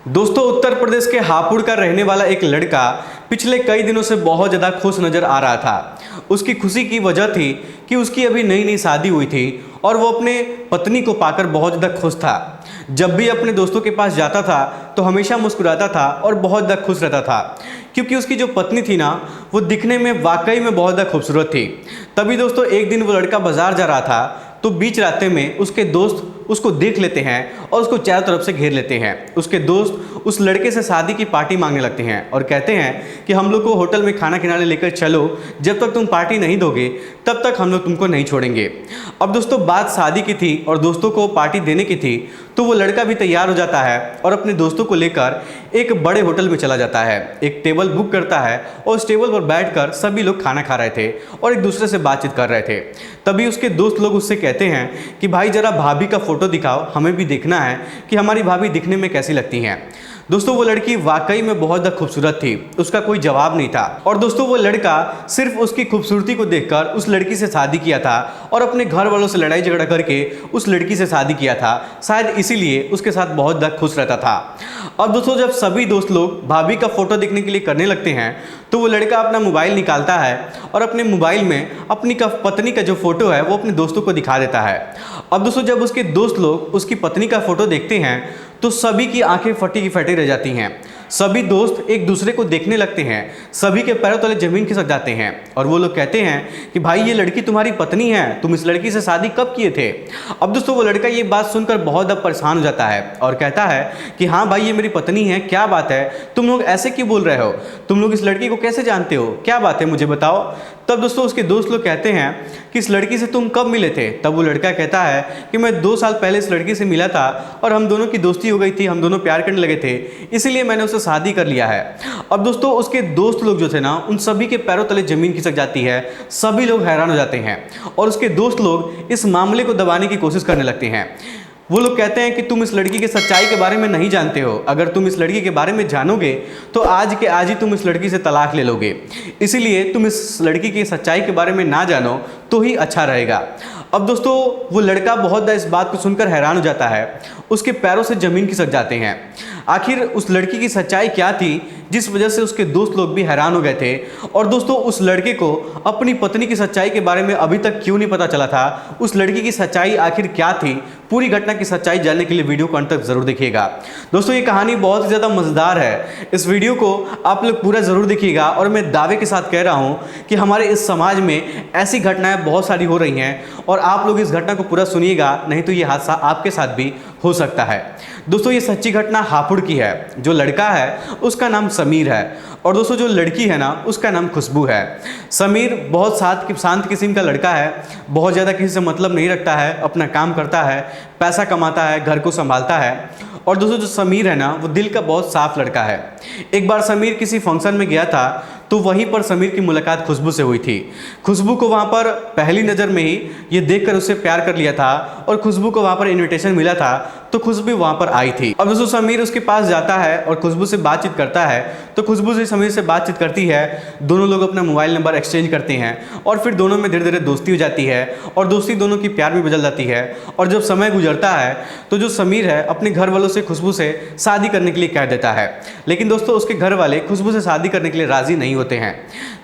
दोस्तों, उत्तर प्रदेश के हापुड़ का रहने वाला एक लड़का पिछले कई दिनों से बहुत ज़्यादा खुश नज़र आ रहा था। उसकी खुशी की वजह थी कि उसकी अभी नई नई शादी हुई थी और वो अपने पत्नी को पाकर बहुत ज़्यादा खुश था। जब भी अपने दोस्तों के पास जाता था तो हमेशा मुस्कुराता था और बहुत ज़्यादा खुश रहता था, क्योंकि उसकी जो पत्नी थी ना, वो दिखने में वाकई में बहुत ज़्यादा खूबसूरत थी। तभी दोस्तों एक दिन वो लड़का बाजार जा रहा था तो बीच रास्ते में उसके दोस्त उसको देख लेते हैं और उसको चारों तरफ से घेर लेते हैं। उसके दोस्त उस लड़के से शादी की पार्टी मांगने लगते हैं और कहते हैं कि हम लोग को होटल में खाना खिलाने लेकर चलो, जब तक तुम पार्टी नहीं दोगे तब तक हम लोग तुमको नहीं छोड़ेंगे। अब दोस्तों बात शादी की थी और दोस्तों को पार्टी देने की थी, तो वो लड़का भी तैयार हो जाता है और अपने दोस्तों को लेकर एक बड़े होटल में चला जाता है। एक टेबल बुक करता है और उस टेबल पर बैठकर सभी लोग खाना खा रहे थे और एक दूसरे से बातचीत कर रहे थे। तभी उसके दोस्त लोग उससे कहते हैं कि भाई जरा भाभी का फोटो दिखाओ, हमें भी देखना है कि हमारी भाभी दिखने में कैसी लगती हैं। दोस्तों वो लड़की वाकई में बहुत ज़्यादा खूबसूरत थी, उसका कोई जवाब नहीं था। और दोस्तों वो लड़का सिर्फ उसकी खूबसूरती को देखकर उस लड़की से शादी किया था और अपने घर वालों से लड़ाई झगड़ा करके उस लड़की से शादी किया था। शायद इसीलिए उसके साथ बहुत ज़्यादा खुश रहता था। अब दोस्तों जब सभी दोस्त लोग भाभी का फोटो देखने के लिए करने लगते हैं तो वो लड़का अपना मोबाइल निकालता है और अपने मोबाइल में अपनी पत्नी का जो फोटो है वो अपने दोस्तों को दिखा देता है। अब दोस्तों जब उसके दोस्त लोग उसकी पत्नी का फोटो देखते हैं तो सभी की आंखें फटी की फटी रह जाती हैं। सभी दोस्त एक दूसरे को देखने लगते हैं, सभी के पैरों तले जमीन खिसक जाते हैं और वो लोग कहते हैं कि भाई ये लड़की तुम्हारी पत्नी है, तुम इस लड़की से शादी कब किए थे। अब दोस्तों वो लड़का ये बात सुनकर बहुत ज़्यादा परेशान हो जाता है और कहता है कि हाँ भाई ये मेरी पत्नी है, क्या बात है, तुम लोग ऐसे क्यों बोल रहे हो, तुम लोग इस लड़की को कैसे जानते हो, क्या बात है मुझे बताओ। तब दोस्तों उसके दोस्त लोग कहते हैं कि इस लड़की से तुम कब मिले थे। तब वो लड़का कहता है कि मैं 2 साल पहले इस लड़की से मिला था और हम दोनों की दोस्ती हो गई थी, हम दोनों प्यार करने लगे थे, इसीलिए मैंने उससे शादी कर लिया है। अब दोस्तों उसके दोस्त लोग जो थे ना, उन सभी के पैरों तले जमीन खिसक जाती है, सभी लोग हैरान हो जाते हैं और उसके दोस्त लोग इस मामले को दबाने की कोशिश करने लगते हैं। वो लोग कहते हैं कि तुम इस लड़की की सच्चाई के बारे में नहीं जानते हो, अगर तुम इस लड़की के बारे में जानोगे तो आज के आज ही तुम इस लड़की से तलाक ले लोगे, इसीलिए तुम इस लड़की की सच्चाई के बारे में ना जानो तो ही अच्छा रहेगा। अब दोस्तों वो लड़का बहुत ज़्यादा इस बात को सुनकर हैरान हो जाता है, उसके पैरों से ज़मीन खिसक जाते हैं। आखिर उस लड़की की सच्चाई क्या थी जिस वजह से उसके दोस्त लोग भी हैरान हो गए थे। और दोस्तों उस लड़के को अपनी पत्नी की सच्चाई के बारे में अभी तक क्यों नहीं पता चला था, उस लड़की की सच्चाई आखिर क्या थी, पूरी घटना की सच्चाई जानने के लिए वीडियो को अंत तक जरूर देखिएगा। दोस्तों ये कहानी बहुत ही ज़्यादा मज़ेदार है, इस वीडियो को आप लोग पूरा ज़रूर देखिएगा। और मैं दावे के साथ कह रहा हूँ कि हमारे इस समाज में ऐसी घटनाएं बहुत सारी हो रही हैं और आप लोग इस घटना को पूरा सुनिएगा, नहीं तो ये हादसा आपके साथ भी हो सकता है। दोस्तों ये सच्ची घटना हापुड़ की है। जो लड़का है उसका नाम समीर है और दोस्तों जो लड़की है ना, उसका नाम खुशबू है। समीर बहुत शांत किस्म का लड़का है, बहुत ज़्यादा किसी से मतलब नहीं रखता है, अपना काम करता है, पैसा कमाता है, घर को संभालता है। और दोस्तों जो समीर है ना, वो दिल का बहुत साफ लड़का है। एक बार समीर किसी फंक्शन में गया था तो वहीं पर समीर की मुलाकात खुशबू से हुई थी। खुशबू को वहाँ पर पहली नज़र में ही ये देखकर उससे प्यार कर लिया था और खुशबू को वहाँ पर इनविटेशन मिला था तो खुशबू वहाँ पर आई थी। अब दोस्तों समीर उसके पास जाता है और खुशबू से बातचीत करता है, तो खुशबू से समीर से बातचीत करती है, दोनों लोग अपना मोबाइल नंबर एक्सचेंज करते हैं और फिर दोनों में धीरे धीरे दोस्ती हो जाती है और दोस्ती दोनों की प्यार में बदल जाती है। और जब समय गुजरता है तो जो समीर है अपने घर वालों से खुशबू से शादी करने के लिए कह देता है, लेकिन दोस्तों उसके घर वाले खुशबू से शादी करने के लिए राजी नहीं होते हैं।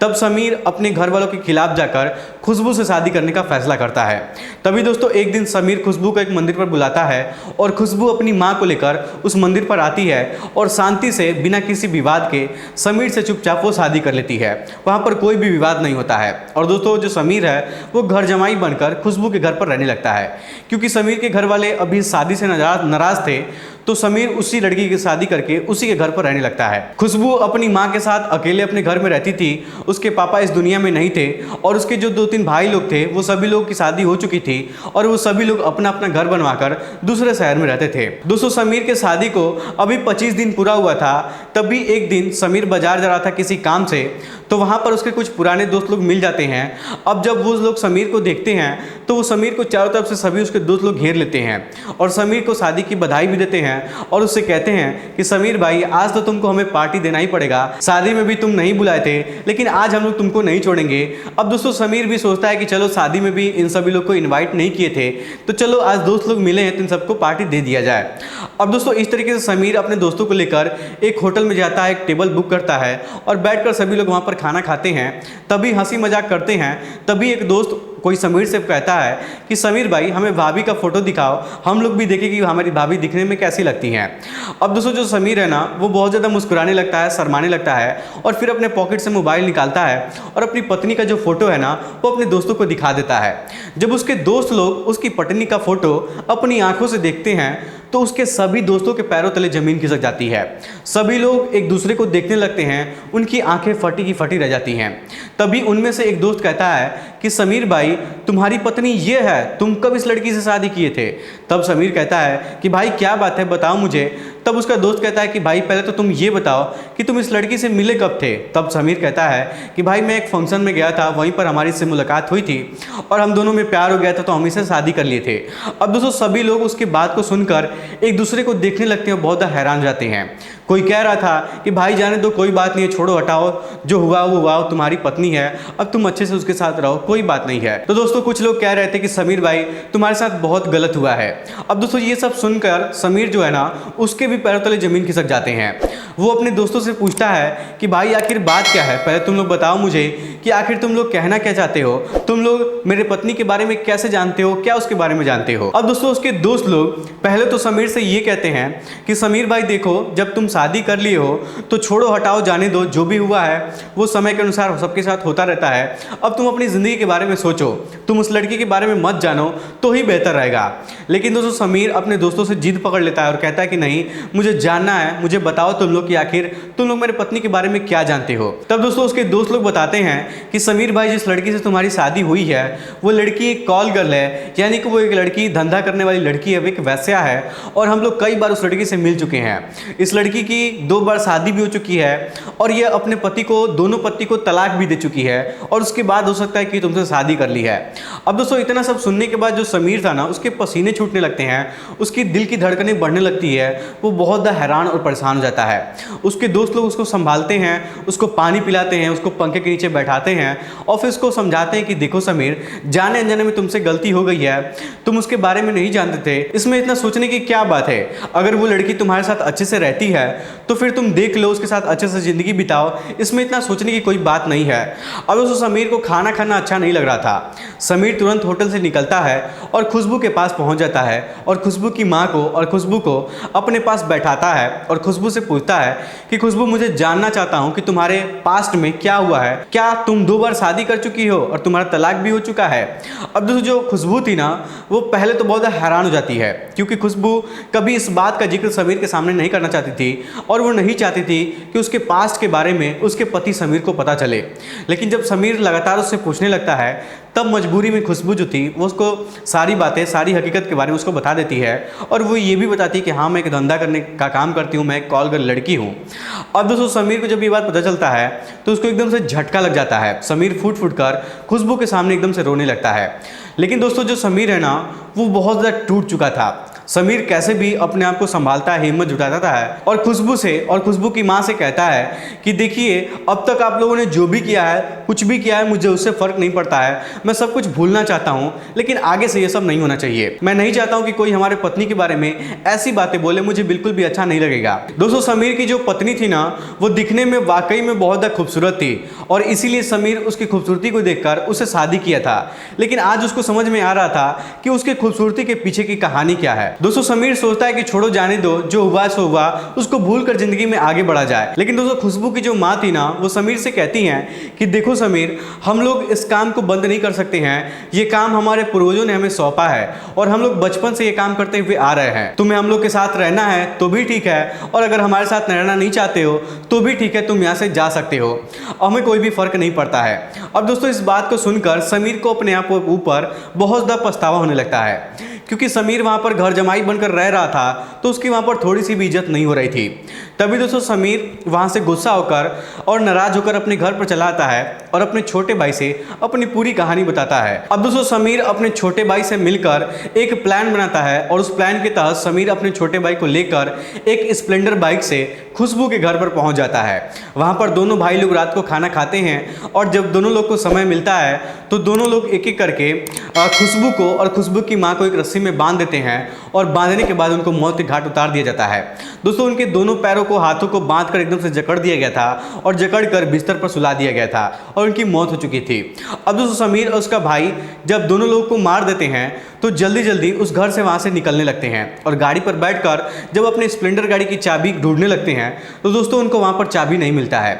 तब समीर अपने घर वालों के खिलाफ जाकर खुशबू से शादी करने का फैसला करता है। तभी दोस्तों एक दिन समीर खुशबू को एक मंदिर पर बुलाता है और खुशबू अपनी मां को लेकर उस मंदिर पर आती है और शांति से बिना किसी विवाद के समीर से चुपचाप वो शादी कर लेती है। वहां पर कोई भी विवाद नहीं होता है और दोस्तों जो समीर है वो घर जमाई बनकर खुशबू के घर पर रहने लगता है। क्योंकि समीर के घर वाले अभी शादी से नाराज थे तो समीर उसी लड़की की शादी करके उसी के घर पर रहने लगता है। खुशबू अपनी माँ के साथ अकेले अपने घर में रहती थी, उसके पापा इस दुनिया में नहीं थे और उसके जो 2-3 भाई लोग थे वो सभी लोग की शादी हो चुकी थी और वो सभी लोग अपना अपना घर बनवाकर दूसरे शहर में रहते थे। दोस्तों समीर के शादी को अभी 25 दिन पूरा हुआ था, तभी एक दिन समीर बाजार जा रहा था किसी काम से, तो वहाँ पर उसके कुछ पुराने दोस्त लोग मिल जाते हैं। अब जब वो लोग समीर को देखते हैं तो वो समीर को चारों तरफ से सभी उसके दोस्त लोग घेर लेते हैं और समीर को शादी की बधाई भी देते हैं और उससे कहते हैं कि समीर भाई आज तो तुमको हमें पार्टी देना ही पड़ेगा, शादी में भी तुम नहीं बुलाए थे लेकिन आज हम लोग तुमको नहीं छोड़ेंगे। अब दोस्तों समीर भी सोचता है कि चलो शादी में भी इन सभी लोग को इन्वाइट नहीं किए थे तो चलो आज दोस्त लोग मिले हैं तो इन सबको पार्टी दे दिया जाए। अब दोस्तों इस तरीके से समीर अपने दोस्तों को लेकर एक होटल में जाता है, एक टेबल बुक करता है और बैठकर सभी लोग वहाँ पर खाना खाते हैं। तभी हंसी मजाक करते हैं। तभी एक दोस्त कोई समीर से कहता है कि समीर भाई हमें भाभी का फोटो दिखाओ, हम लोग भी देखें कि हमारी भाभी दिखने में कैसी लगती हैं। अब दोस्तों जो समीर है ना वो बहुत ज़्यादा मुस्कुराने लगता है, शर्माने लगता है और फिर अपने पॉकेट से मोबाइल निकालता है और अपनी पत्नी का जो फोटो है ना वो अपने दोस्तों को दिखा देता है। जब उसके दोस्त लोग उसकी पत्नी का फोटो अपनी आंखों से देखते हैं तो उसके सभी दोस्तों के पैरों तले जमीन खिसक जाती है। सभी लोग एक दूसरे को देखने लगते हैं, उनकी आंखें फटी की फटी रह जाती हैं। तभी उनमें से एक दोस्त कहता है कि समीर भाई तुम्हारी पत्नी ये है, तुम कब इस लड़की से शादी किए थे? तब समीर कहता है कि भाई क्या बात है, बताओ मुझे। तब उसका दोस्त कहता है कि भाई पहले तो तुम ये बताओ कि तुम इस लड़की से मिले कब थे? तब समीर कहता है कि भाई मैं एक फंक्शन में गया था, वहीं पर हमारी इससे मुलाकात हुई थी और हम दोनों में प्यार हो गया था तो हम इसे शादी कर लिए थे। अब दोस्तों सभी लोग उसकी बात को सुनकर एक दूसरे को देखने लगते हैं और बहुत हैरान हो जाते हैं। कोई कह रहा था कि भाई जाने दो, कोई बात नहीं है, छोड़ो हटाओ, जो हुआ वो हुआ, तुम्हारी पत्नी है, अब तुम अच्छे से उसके साथ रहो, कोई बात नहीं है। तो दोस्तों कुछ लोग कह रहे थे कि समीर भाई तुम्हारे साथ बहुत गलत हुआ है। अब दोस्तों ये सब सुनकर समीर जो है ना उसके भी पैरों तले जमीन खिसक जाते हैं। वो अपने दोस्तों से पूछता है कि भाई आखिर बात क्या है, पहले तुम लोग बताओ मुझे कि आखिर तुम लोग कहना क्या चाहते हो, तुम लोग मेरे पत्नी के बारे में कैसे जानते हो, क्या उसके बारे में जानते हो? अब दोस्तों उसके दोस्त लोग पहले तो समीर से ये कहते हैं कि समीर भाई देखो, जब तुम शादी कर लिए हो तो छोड़ो हटाओ, जाने दो, जो भी हुआ है वो समय के अनुसार सबके साथ होता रहता है। अब तुम अपनी ज़िंदगी के बारे में सोचो, तुम उस लड़की के बारे में मत जानो तो ही बेहतर रहेगा। लेकिन दोस्तों समीर अपने दोस्तों से जिद पकड़ लेता है और कहता है कि नहीं, मुझे जानना है, मुझे बताओ तुम लोग कि आखिर तुम लोग मेरे पत्नी के बारे में क्या जानते हो। तब दोस्तों उसके दोस्त लोग बताते हैं कि समीर भाई जिस लड़की से तुम्हारी शादी हुई है वो लड़की एक कॉल गर्ल है, यानी कि वो एक लड़की धंधा करने वाली लड़की है, वो एक वैश्या है और हम लोग कई बार उस लड़की से मिल चुके हैं। इस लड़की की 2 बार शादी भी हो चुकी है और ये अपने पति को, दोनों पति को तलाक भी दे चुकी है और उसके बाद हो सकता है कि तुमसे शादी कर ली है। अब दोस्तों इतना सब सुनने के बाद जो समीर था ना उसके पसीने छूटने लगते हैं, उसकी दिल की धड़कनें बढ़ने लगती है, वो बहुत ज़्यादा हैरान और परेशान हो जाता है। उसके दोस्त लोग उसको संभालते हैं, उसको पानी पिलाते हैं, उसको पंखे के नीचे बैठाते हैं और फिर उसको समझाते हैं कि देखो समीर, जाने अनजाने में तुमसे गलती हो गई है, तुम उसके बारे में नहीं जानते थे, इसमें इतना सोचने की क्या बात है। अगर वो लड़की तुम्हारे साथ अच्छे से रहती है तो फिर तुम देख लो, उसके साथ अच्छे से ज़िंदगी बिताओ, इसमें इतना सोचने की कोई बात नहीं है। अब दोस्तों समीर को खाना खाना अच्छा नहीं लग रहा था। समीर तुरंत होटल से निकलता है और खुशबू के पास पहुंच जाता है और खुशबू की माँ को और खुशबू को अपने पास बैठाता है और खुशबू से पूछता है कि खुशबू, मुझे जानना चाहता हूं कि तुम्हारे पास्ट में क्या हुआ है, क्या तुम 2 बार शादी कर चुकी हो और तुम्हारा तलाक भी हो चुका है? अब दोस्तों जो खुशबू थी ना वो पहले तो बहुत हैरान हो जाती है क्योंकि खुशबू कभी इस बात का जिक्र समीर के सामने नहीं करना चाहती थी और वो नहीं चाहती थी कि उसके पास्ट के बारे में उसके पति समीर को पता चले। लेकिन जब समीर लगातार उससे पूछने लगता है तब मजबूरी में खुशबू जो थी वो उसको सारी बातें, सारी हकीकत के बारे में उसको बता देती है और वो ये भी बताती है कि हाँ मैं एक धंधा करने का काम करती हूँ, मैं एक कॉल गर्ल लड़की हूँ। अब दोस्तों समीर को जब ये बात पता चलता है तो उसको एकदम से झटका लग जाता है। समीर फूट फूट कर खुशबू के सामने एकदम से रोने लगता है। लेकिन दोस्तों जो समीर है ना वो बहुत ज़्यादा टूट चुका था। समीर कैसे भी अपने आप को संभालता है, हिम्मत जुटाता है और खुशबू से और खुशबू की माँ से कहता है कि देखिए अब तक आप लोगों ने जो भी किया है, कुछ भी किया है, मुझे उससे फ़र्क नहीं पड़ता है, मैं सब कुछ भूलना चाहता हूँ, लेकिन आगे से ये सब नहीं होना चाहिए। मैं नहीं चाहता हूँ कि कोई हमारे पत्नी के बारे में ऐसी बातें बोले, मुझे बिल्कुल भी अच्छा नहीं लगेगा। दोस्तों समीर की जो पत्नी थी ना वो दिखने में वाकई में बहुत ज़्यादा खूबसूरत थी और इसीलिए समीर उसकी खूबसूरती को देखकर उससे शादी किया था। लेकिन आज उसको समझ में आ रहा था कि उसकी खूबसूरती के पीछे की कहानी क्या है। दोस्तों समीर सोचता है कि छोड़ो जाने दो, जो हुआ सो हुआ, उसको भूल कर जिंदगी में आगे बढ़ा जाए। लेकिन दोस्तों खुशबू की जो माँ थी ना वो समीर से कहती हैं कि देखो समीर, हम लोग इस काम को बंद नहीं कर सकते हैं, ये काम हमारे पूर्वजों ने हमें सौंपा है और हम लोग बचपन से ये काम करते हुए आ रहे हैं। तुम्हें हम लोग के साथ रहना है तो भी ठीक है और अगर हमारे साथ रहना नहीं चाहते हो तो भी ठीक है, तुम यहाँ से जा सकते हो, हमें कोई भी फर्क नहीं पड़ता है। अब दोस्तों इस बात को सुनकर समीर को अपने आप ऊपर बहुत ज़्यादा पछतावा होने लगता है क्योंकि समीर वहाँ पर घर जमाई बनकर रह रहा था तो उसकी वहाँ पर थोड़ी सी भी इज्जत नहीं हो रही थी। तभी दोस्तों समीर वहाँ से गुस्सा होकर और नाराज होकर अपने घर पर चला आता है और अपने छोटे भाई से अपनी पूरी कहानी बताता है। अब दोस्तों समीर अपने छोटे भाई से मिलकर एक प्लान बनाता है और उस प्लान के तहत समीर अपने छोटे भाई को लेकर एक स्प्लेंडर बाइक से खुशबू के घर पर पहुंच जाता है। वहाँ पर दोनों भाई लोग रात को खाना खाते हैं और जब दोनों लोग को समय मिलता है तो दोनों लोग एक एक करके खुशबू को और खुशबू की माँ को एक रस्सी में बांध देते हैं और बांधने के बाद उनको मौत के घाट उतार दिया जाता है। दोस्तों उनके दोनों पैरों को हाथों को बांधकर एकदम से जकड़ दिया गया था और जकड़ कर बिस्तर पर सुला दिया गया था और उनकी मौत हो चुकी थी। अब दोस्तों समीर और उसका भाई जब दोनों लोगों को मार देते हैं तो जल्दी जल्दी उस घर से वहाँ से निकलने लगते हैं और गाड़ी पर बैठकर जब अपने स्प्लेंडर गाड़ी की चाबी ढूंढने लगते हैं तो दोस्तों उनको वहाँ पर चाबी नहीं मिलता है।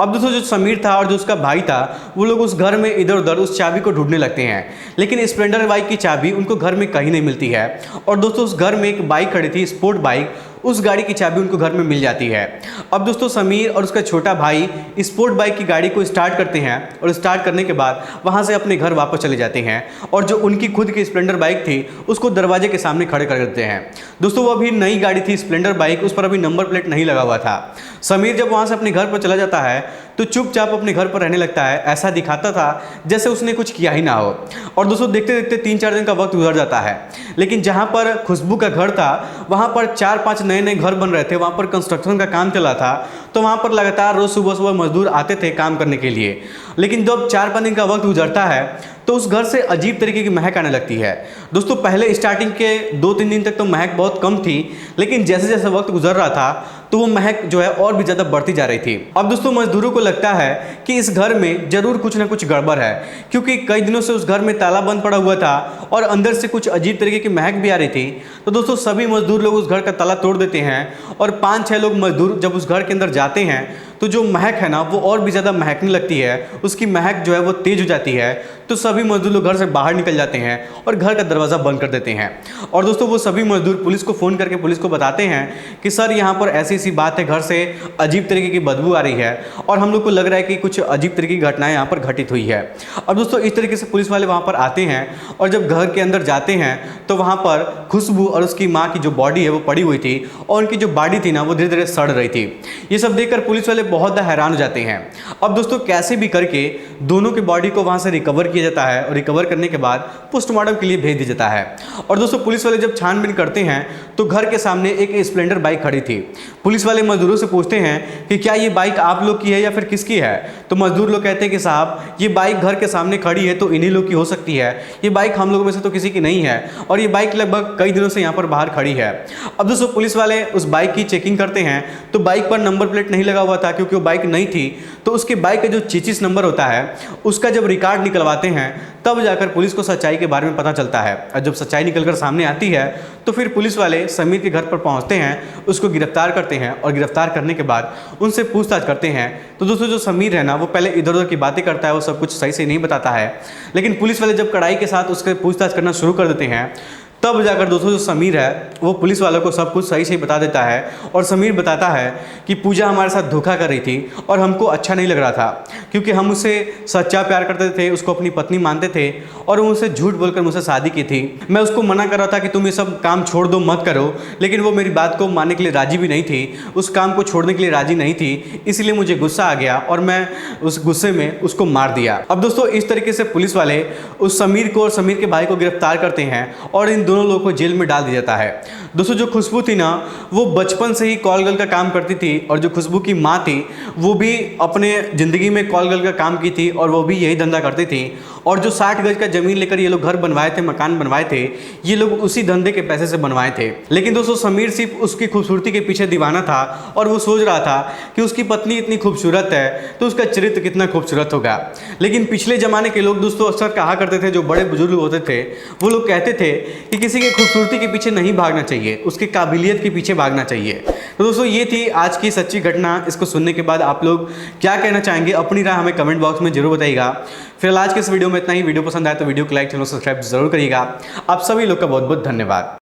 अब दोस्तों जो समीर था और जो उसका भाई था वो लोग उस घर में इधर उधर उस चाबी को ढूंढने लगते हैं, लेकिन स्प्लेंडर बाइक की चाबी उनको घर में कहीं नहीं मिलती है। और दोस्तों उस घर में एक बाइक खड़ी थी, स्पोर्ट बाइक, उस गाड़ी की चाबी उनको घर में मिल जाती है। अब दोस्तों समीर और उसका छोटा भाई स्पोर्ट बाइक की गाड़ी को स्टार्ट करते हैं और स्टार्ट करने के बाद वहां से अपने घर वापस चले जाते हैं और जो उनकी खुद की स्प्लेंडर बाइक थी उसको दरवाजे के सामने खड़े कर देते हैं। दोस्तों वो अभी नई गाड़ी थी स्प्लेंडर बाइक, उस पर अभी नंबर प्लेट नहीं लगा हुआ था। समीर जब वहां से अपने घर पर चला जाता है तो चुपचाप अपने घर पर रहने लगता है, ऐसा दिखाता था जैसे उसने कुछ किया ही ना हो। और दोस्तों देखते देखते 3-4 दिन का वक्त गुजर जाता है, लेकिन जहां पर खुशबू का घर था वहां पर 4-5 नए नए घर बन रहे थे, वहां पर कंस्ट्रक्शन का काम चला था। तो वहां पर लगातार रोज सुबह सुबह मजदूर आते थे काम करने के लिए। लेकिन जब 4-5 दिन का वक्त गुजरता है तो उस घर से अजीब तरीके की महक आने लगती है। दोस्तों पहले स्टार्टिंग के 2-3 दिन तक तो महक बहुत कम थी, लेकिन जैसे जैसे वक्त गुजर रहा था तो वो महक जो है और भी ज़्यादा बढ़ती जा रही थी। अब दोस्तों मजदूरों को लगता है कि इस घर में जरूर कुछ ना कुछ गड़बड़ है, क्योंकि कई दिनों से उस घर में ताला बंद पड़ा हुआ था और अंदर से कुछ अजीब तरीके की महक भी आ रही थी। तो दोस्तों सभी मजदूर लोग उस घर का ताला तोड़ देते हैं और 5-6 लोग मजदूर जब उस घर के अंदर जाते हैं तो जो महक है ना वो और भी ज़्यादा महकने लगती है, उसकी महक जो है वो तेज हो जाती है। तो सभी मजदूर लोग घर से बाहर निकल जाते हैं और घर का दरवाज़ा बंद कर देते हैं। और दोस्तों वो सभी मजदूर पुलिस को फ़ोन करके पुलिस को बताते हैं कि सर यहाँ पर ऐसी ऐसी बात है, घर से अजीब तरीके की बदबू आ रही है और हम लोग को लग रहा है कि कुछ अजीब तरीके की घटनाएं यहाँ पर घटित हुई है। अब दोस्तों इस तरीके से पुलिस वाले वहाँ पर आते हैं और जब घर के अंदर जाते हैं तो वहाँ पर खुशबू और उसकी माँ की जो बॉडी है वो पड़ी हुई थी और उनकी जो बॉडी थी ना वो धीरे धीरे सड़ रही थी। ये सब देखकर पुलिस वाले बहुत ज़्यादा हैरान हो जाते हैं। अब दोस्तों कैसे भी करके दोनों की बॉडी को वहाँ से रिकवर किया जाता है और रिकवर करने के बाद पोस्टमार्टम के लिए भेज दिया जाता है। और दोस्तों पुलिस वाले जब छानबीन करते हैं तो घर के सामने एक स्प्लेंडर बाइक खड़ी थी। पुलिस वाले मजदूरों से पूछते हैं कि क्या ये बाइक आप लोग की है या फिर किसकी है? तो मजदूर लोग कहते हैं कि साहब ये बाइक घर के सामने खड़ी है तो इन्हीं लोग की हो सकती है, ये बाइक हम लोगों में से तो किसी की नहीं है और ये बाइक लगभग कई दिनों से यहाँ पर बाहर खड़ी है। अब दोस्तों पुलिस वाले उस बाइक की चेकिंग करते हैं तो बाइक पर नंबर प्लेट नहीं लगा हुआ था, क्योंकि वो बाइक नहीं थी। तो उसके बाइक का जो चीचिस नंबर होता है उसका जब रिकॉर्ड निकलवाते हैं तब जाकर पुलिस को सच्चाई के बारे में पता चलता है। और जब सच्चाई निकलकर सामने आती है तो फिर पुलिस वाले समीर के घर पर पहुंचते हैं, उसको गिरफ्तार करते हैं और गिरफ्तार करने के बाद उनसे पूछताछ करते हैं। तो दोस्तों जो समीर है ना वो पहले इधर उधर की बातें करता है, वो सब कुछ सही से नहीं बताता है, लेकिन पुलिस वाले जब कड़ाई के साथ उसके पूछताछ करना शुरू कर देते हैं तब जाकर दोस्तों जो समीर है वो पुलिस वालों को सब कुछ सही सही बता देता है। और समीर बताता है कि पूजा हमारे साथ धोखा कर रही थी और हमको अच्छा नहीं लग रहा था, क्योंकि हम उससे सच्चा प्यार करते थे, उसको अपनी पत्नी मानते थे और वो मुझसे झूठ बोलकर मुझसे शादी की थी। मैं उसको मना कर रहा था कि तुम ये सब काम छोड़ दो, मत करो, लेकिन वो मेरी बात को मानने के लिए राजी भी नहीं थी, उस काम को छोड़ने के लिए राजी नहीं थी। इसलिए मुझे गुस्सा आ गया और मैं उस गुस्से में उसको मार दिया। अब दोस्तों इस तरीके से पुलिस वाले उस समीर को और समीर के भाई को गिरफ्तार करते हैं और इन दोनों लोगों को जेल में डाल दिया जाता है। दोस्तों जो खुशबू थी ना वो बचपन से ही कॉल गर्ल का काम करती थी और जो खुशबू की माँ थी वो भी अपने ज़िंदगी में कॉल गर्ल का काम की थी और वो भी यही धंधा करती थी। और जो 60 गज का ज़मीन लेकर ये लोग घर बनवाए थे, मकान बनवाए थे, ये लोग उसी धंधे के पैसे से बनवाए थे। लेकिन दोस्तों समीर सिर्फ उसकी खूबसूरती के पीछे दीवाना था और वो सोच रहा था कि उसकी पत्नी इतनी खूबसूरत है तो उसका चरित्र कितना खूबसूरत होगा। लेकिन पिछले ज़माने के लोग दोस्तों अक्सर कहा करते थे, जो बड़े बुजुर्ग होते थे वो लोग कहते थे कि किसी के खूबसूरती के पीछे नहीं भागना चाहिए, उसकी काबिलियत के पीछे भागना चाहिए। तो दोस्तों ये थी आज की सच्ची घटना। इसको सुनने के बाद आप लोग क्या कहना चाहेंगे, अपनी राय हमें कमेंट बॉक्स में जरूर बताइएगा। फिलहाल आज के इस वीडियो में इतना ही। वीडियो पसंद आए तो वीडियो को लाइक, चैनल सब्सक्राइब जरूर करिएगा। आप सभी लोग का बहुत बहुत धन्यवाद।